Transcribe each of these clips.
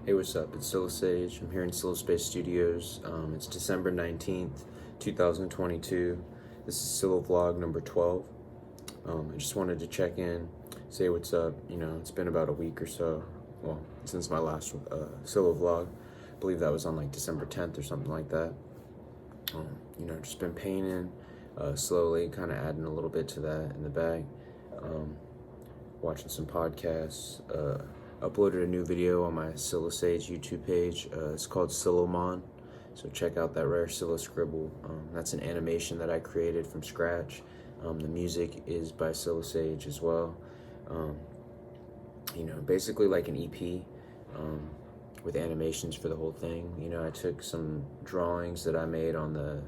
Hey, what's up? It's SYLOSAGE. I'm here in SYMMETRY. It's December 19th, 2022. This is PsiloVlog number 12. I just wanted to check in, say what's up. You know, it's been about a week or so, well, since my last PsiloVlog. I believe that was on like December 10th or something like that. You know, just been painting, slowly, kind of adding a little bit to that in the bag. Watching some podcasts, uploaded a new video on my PsiloSage YouTube page. It's called PSILOMON, so check out that rare PsiloScribble. That's an animation that I created from scratch. The music is by PsiloSage as well. You know, basically like an EP with animations for the whole thing. You know, I took some drawings that I made on the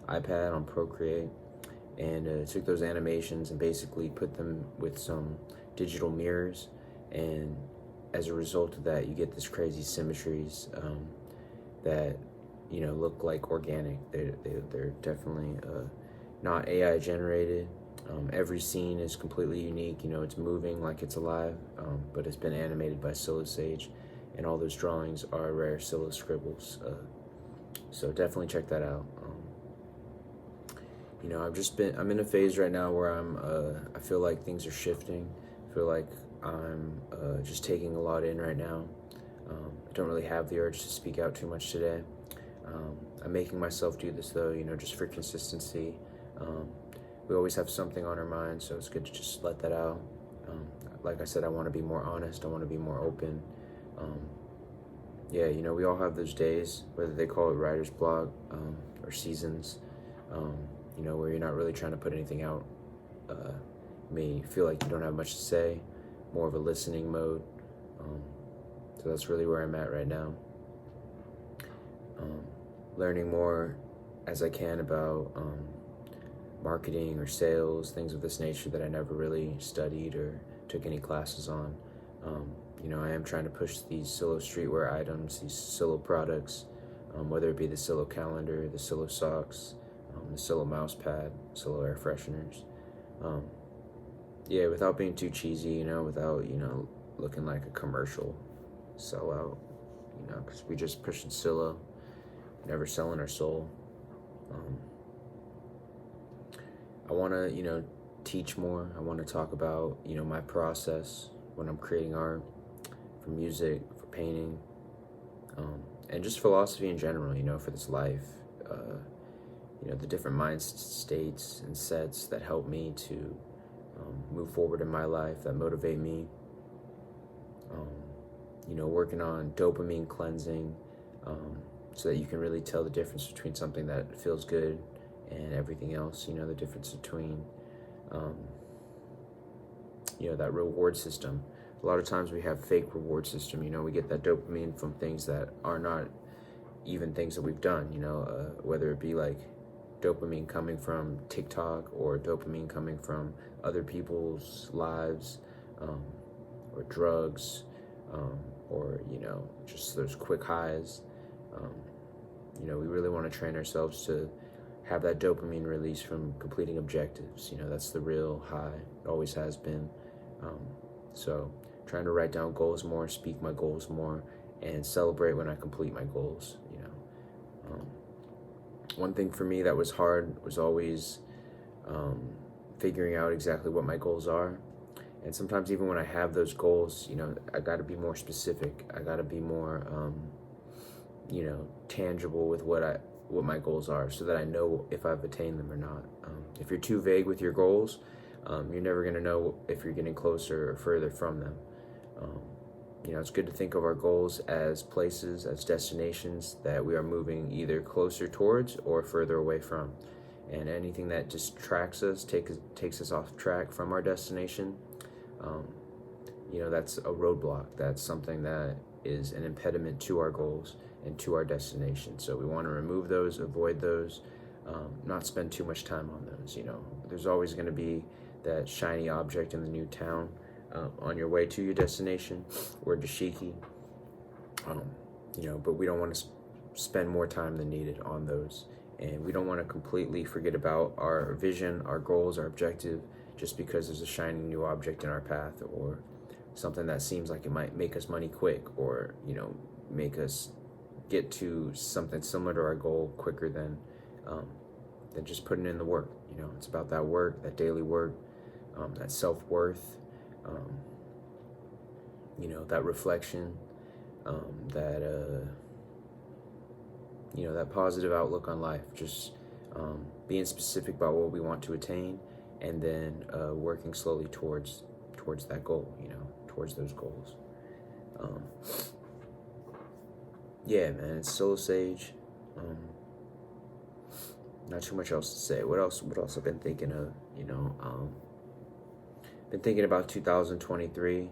iPad on Procreate and took those animations and basically put them with some digital mirrors, and as a result of that, you get this crazy symmetries that, you know, look like organic. They're definitely not AI generated. Every scene is completely unique. You know, it's moving like it's alive, but it's been animated by PsiloSage, and all those drawings are rare PsiloScribbles. So definitely check that out. You know, I'm in a phase right now where I feel like things are shifting. I feel like I'm just taking a lot in right now. I don't really have the urge to speak out too much today. I'm making myself do this though, you know, just for consistency. We always have something on our mind, so it's good to just let that out. Like I said, I want to be more honest. I want to be more open. Yeah, you know, we all have those days, whether they call it writer's block or seasons, you know, where you're not really trying to put anything out. You may feel like you don't have much to say, more of a listening mode. So that's really where I'm at right now. Learning more as I can about marketing or sales, things of this nature that I never really studied or took any classes on. You know, I am trying to push these Silo streetwear items, these Silo products, whether it be the Silo calendar, the Silo socks, the Silo mouse pad, Silo air fresheners. Yeah, without being too cheesy, you know, without, you know, looking like a commercial sellout, you know, because we just pushing Silo, never selling our soul. I want to, you know, teach more. I want to talk about, you know, my process when I'm creating art, for music, for painting, and just philosophy in general, you know, for this life. You know, the different mind states and sets that help me to move forward in my life, that motivate me. You know, working on dopamine cleansing, so that you can really tell the difference between something that feels good and everything else. You know, the difference between, you know, that reward system. A lot of times we have fake reward system. You know, we get that dopamine from things that are not even things that we've done. You know, whether it be like dopamine coming from TikTok or dopamine coming from other people's lives, or drugs, or, you know, just those quick highs. You know, we really want to train ourselves to have that dopamine release from completing objectives. You know, that's the real high. It always has been. So trying to write down goals more, speak my goals more, and celebrate when I complete my goals, you know. One thing for me that was hard was always figuring out exactly what my goals are. And sometimes even when I have those goals, you know, I got to be more specific. I got to be more, you know, tangible with what my goals are, so that I know if I've attained them or not. If you're too vague with your goals, you're never going to know if you're getting closer or further from them. You know, it's good to think of our goals as places, as destinations that we are moving either closer towards or further away from. And anything that distracts us, takes us off track from our destination, you know, that's a roadblock. That's something that is an impediment to our goals and to our destination. So we want to remove those, avoid those, not spend too much time on those. You know, there's always going to be that shiny object in the new town on your way to your destination, or dashiki. You know, but we don't want to spend more time than needed on those, and we don't want to completely forget about our vision, our goals, our objective, just because there's a shiny new object in our path, or something that seems like it might make us money quick, or, you know, make us get to something similar to our goal quicker than just putting in the work. You know, it's about that work, that daily work, that self-worth, you know, that reflection, that you know, that positive outlook on life, just being specific about what we want to attain, and then working slowly towards that goal, you know, towards those goals. Yeah, man, it's SILOSAGE. Not too much else to say. What else I've been thinking of, you know, been thinking about 2023.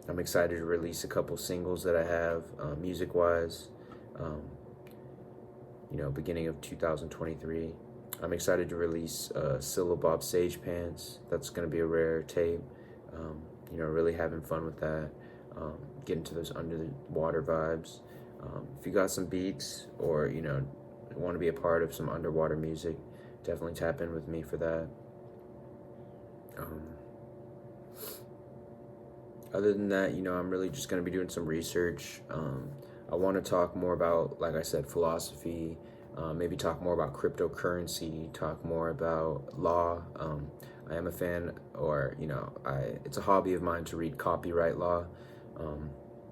I'm excited to release a couple singles that I have, music-wise, you know, beginning of 2023. I'm excited to release Silo Bob Sage Pants. That's going to be a rare tape. You know, really having fun with that. Getting to those under the water vibes. If you got some beats, or, you know, want to be a part of some underwater music, definitely tap in with me for that. Other than that, you know, I'm really just going to be doing some research. I want to talk more about, like I said, philosophy, maybe talk more about cryptocurrency, talk more about law. I am a fan, or, you know, it's a hobby of mine to read copyright law.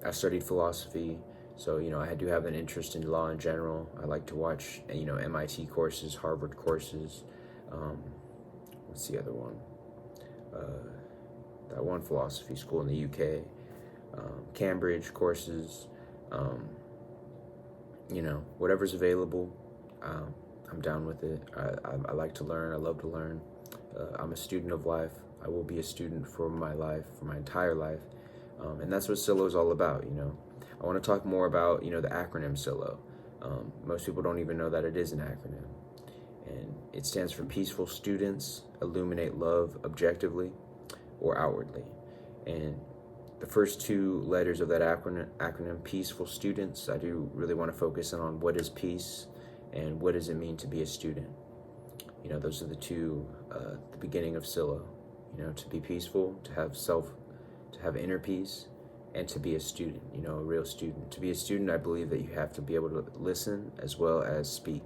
I studied philosophy, so, you know, I do have an interest in law in general. I like to watch, you know, MIT courses, Harvard courses. What's the other one? That one philosophy school in the UK. Cambridge courses. You know, whatever's available, I'm down with it. I like to learn. I love to learn. I'm a student of life. I will be a student for my life, for my entire life. And that's what SILO is all about, you know. I want to talk more about, you know, the acronym SILO. Most people don't even know that it is an acronym. And it stands for Peaceful Students Illuminate Love Objectively or Outwardly. And the first two letters of that acronym, Peaceful Students, I do really want to focus in on what is peace and what does it mean to be a student. You know, those are the two, the beginning of SILO. You know, to be peaceful, to have inner peace, and to be a student, you know, a real student. To be a student, I believe that you have to be able to listen as well as speak.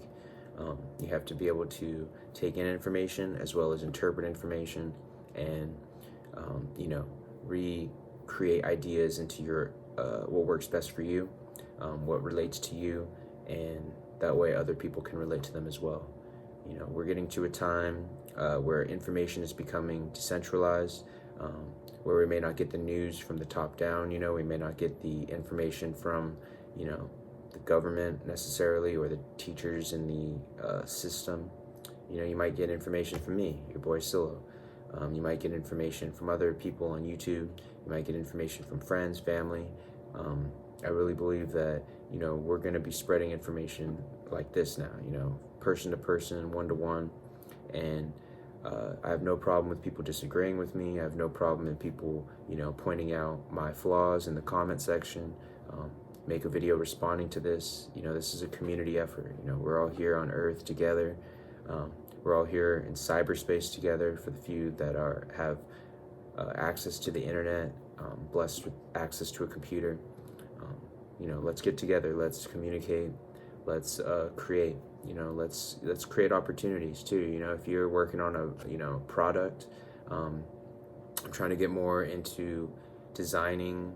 You have to be able to take in information as well as interpret information, and, you know, recreate ideas into your, what works best for you, what relates to you, and that way other people can relate to them as well. You know, we're getting to a time where information is becoming decentralized, where we may not get the news from the top down, you know, we may not get the information from, you know, the government necessarily, or the teachers in the system. You know, you might get information from me, your boy SILO. You might get information from other people on YouTube. You might get information from friends, family. I really believe that, you know, we're going to be spreading information like this now, you know, person to person, one to one. And I have no problem with people disagreeing with me. I have no problem in people, you know, pointing out my flaws in the comment section. Make a video responding to this. You know, this is a community effort. You know, we're all here on Earth together. We're all here in cyberspace together. For the few that have access to the internet, blessed with access to a computer, you know, let's get together. Let's communicate. Let's create. You know, let's create opportunities too. You know, if you're working on a, you know, product, I'm trying to get more into designing,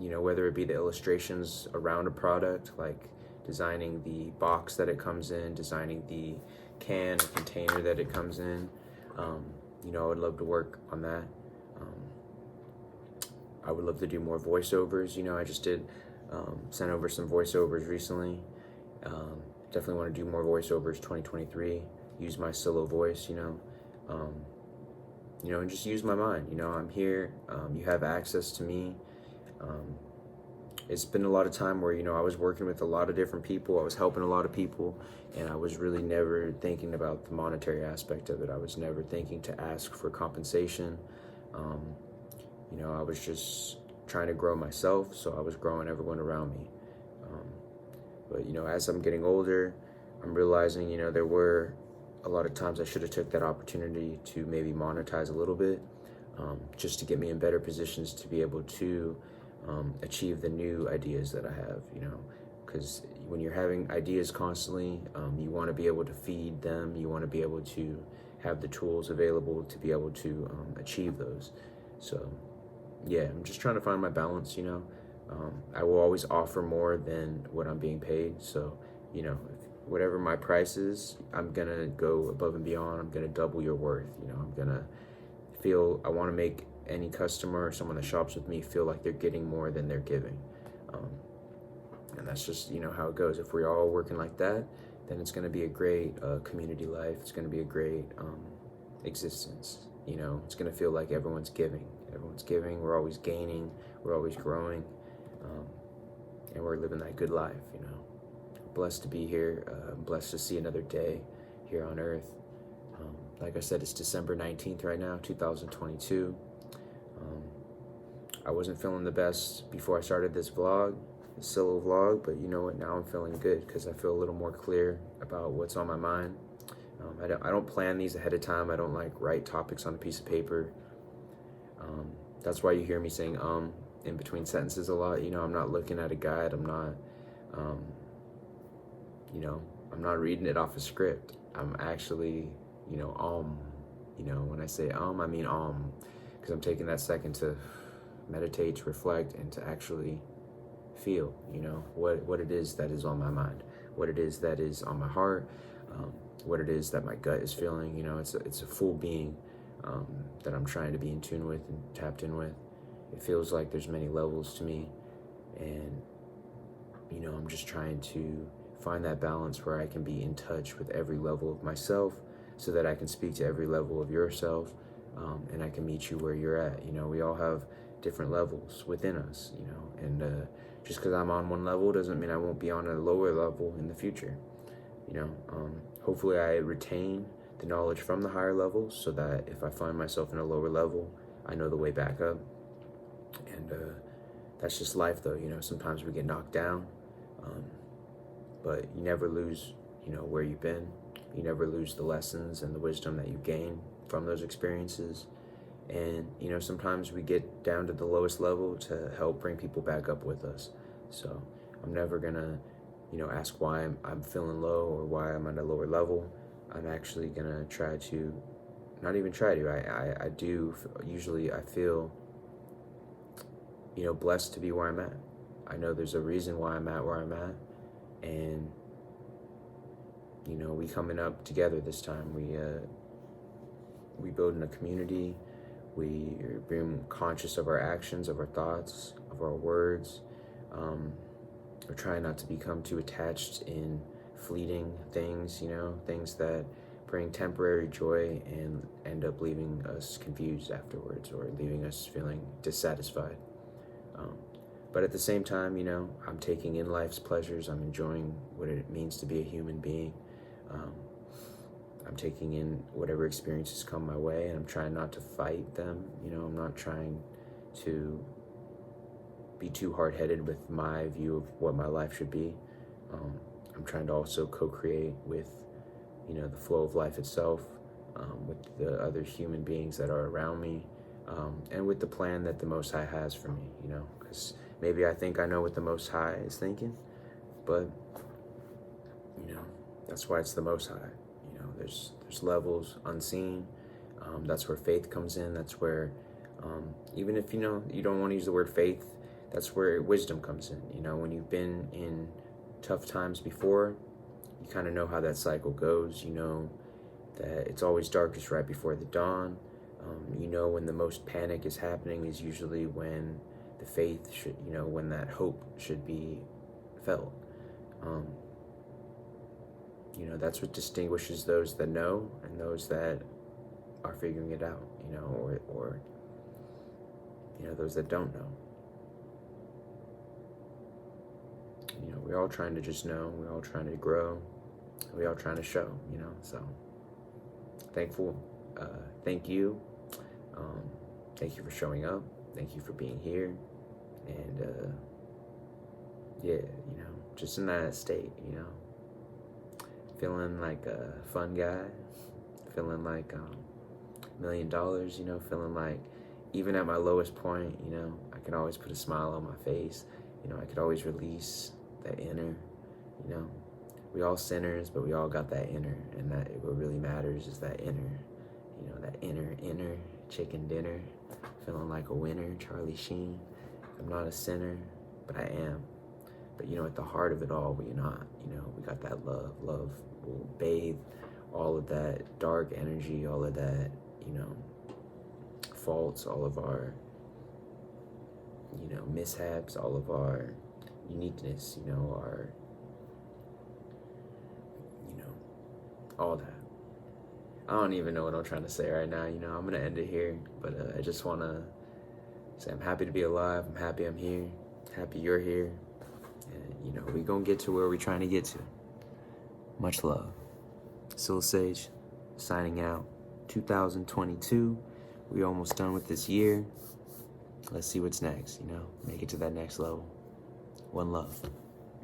you know, whether it be the illustrations around a product, like designing the box that it comes in, designing the can or container that it comes in. You know, I would love to work on that. I would love to do more voiceovers. You know, I just did sent over some voiceovers recently. Definitely want to do more voiceovers 2023. Use my SILO voice, you know, and just use my mind. You know, I'm here. You have access to me. It's been a lot of time where, you know, I was working with a lot of different people. I was helping a lot of people, and I was really never thinking about the monetary aspect of it. I was never thinking to ask for compensation. You know, I was just trying to grow myself, so I was growing everyone around me. But, you know, as I'm getting older, I'm realizing, you know, there were a lot of times I should have took that opportunity to maybe monetize a little bit, just to get me in better positions to be able to achieve the new ideas that I have, you know, because when you're having ideas constantly, you want to be able to feed them, you want to be able to have the tools available to be able to achieve those. So yeah, I'm just trying to find my balance, you know. I will always offer more than what I'm being paid. So, you know, whatever my price is, I'm gonna go above and beyond. I'm gonna double your worth, you know. I'm gonna I want to make any customer or someone that shops with me feel like they're getting more than they're giving. And that's just, you know, how it goes. If we're all working like that, then it's going to be a great community life. It's going to be a great existence. You know, it's going to feel like everyone's giving. Everyone's giving. We're always gaining. We're always growing. And we're living that good life, you know. Blessed to be here. Blessed to see another day here on Earth. Like I said, it's December 19th right now, 2022. I wasn't feeling the best before I started this vlog, PsiloVlog, but you know what, now I'm feeling good because I feel a little more clear about what's on my mind. I don't plan these ahead of time. I don't like write topics on a piece of paper. That's why you hear me saying in between sentences a lot. You know, I'm not looking at a guide. I'm not, you know, I'm not reading it off a script. I'm actually, you know, you know, when I say I mean because I'm taking that second to meditate, to reflect, and to actually feel, you know, what it is that is on my mind, what it is that is on my heart, what it is that my gut is feeling. You know, it's a full being that I'm trying to be in tune with and tapped in with. It feels like there's many levels to me, and you know, I'm just trying to find that balance where I can be in touch with every level of myself, so that I can speak to every level of yourself, and I can meet you where you're at. You know, we all have different levels within us, you know, and just because I'm on one level doesn't mean I won't be on a lower level in the future. You know, hopefully I retain the knowledge from the higher levels so that if I find myself in a lower level, I know the way back up. And that's just life, though. You know, sometimes we get knocked down, but you never lose, you know, where you've been. You never lose the lessons and the wisdom that you gain from those experiences. And, you know, sometimes we get down to the lowest level to help bring people back up with us. So I'm never gonna, you know, ask why I'm feeling low or why I'm at a lower level. I'm actually gonna try to, not even try to, I do, usually I feel, you know, blessed to be where I'm at. I know there's a reason why I'm at where I'm at. And, you know, we coming up together this time. We building a community. We are being conscious of our actions, of our thoughts, of our words. We're trying not to become too attached in fleeting things, you know, things that bring temporary joy and end up leaving us confused afterwards or leaving us feeling dissatisfied. But at the same time, you know, I'm taking in life's pleasures. I'm enjoying what it means to be a human being. I'm taking in whatever experiences come my way, and I'm trying not to fight them. You know, I'm not trying to be too hard-headed with my view of what my life should be. I'm trying to also co-create with, you know, the flow of life itself, with the other human beings that are around me, and with the plan that the Most High has for me, you know, because maybe I think I know what the Most High is thinking, but, you know, that's why it's the Most High. You know, there's levels unseen. That's where faith comes in. That's where, even if, you know, you don't want to use the word faith, that's where wisdom comes in. You know, when you've been in tough times before, you kind of know how that cycle goes. You know that it's always darkest right before the dawn. You know, when the most panic is happening is usually when the faith should, you know, when that hope should be felt. You know, that's what distinguishes those that know and those that are figuring it out, you know, or you know, those that don't know. You know, we're all trying to just know, we're all trying to grow, we're all trying to show, you know, so thankful, thank you, thank you for showing up, thank you for being here, and yeah, you know, just in that state, you know, feeling like a fun guy, feeling like $1 million, you know, feeling like even at my lowest point, you know, I can always put a smile on my face. You know, I could always release that inner, you know. We all sinners, but we all got that inner, and that what really matters is that inner, you know, that inner chicken dinner, feeling like a winner, Charlie Sheen. I'm not a sinner, but I am. But, you know, at the heart of it all, we're not, you know, we got that love. Love will bathe all of that dark energy, all of that, you know, faults, all of our, you know, mishaps, all of our uniqueness, you know, our, you know, all that. I don't even know what I'm trying to say right now, you know. I'm gonna end it here, but I just wanna say I'm happy to be alive. I'm happy I'm here. Happy you're here. And, you know, we gonna get to where we're trying to get to. Much love. PSILOSAGE, signing out. 2022. We're almost done with this year. Let's see what's next, you know. Make it to that next level. One love.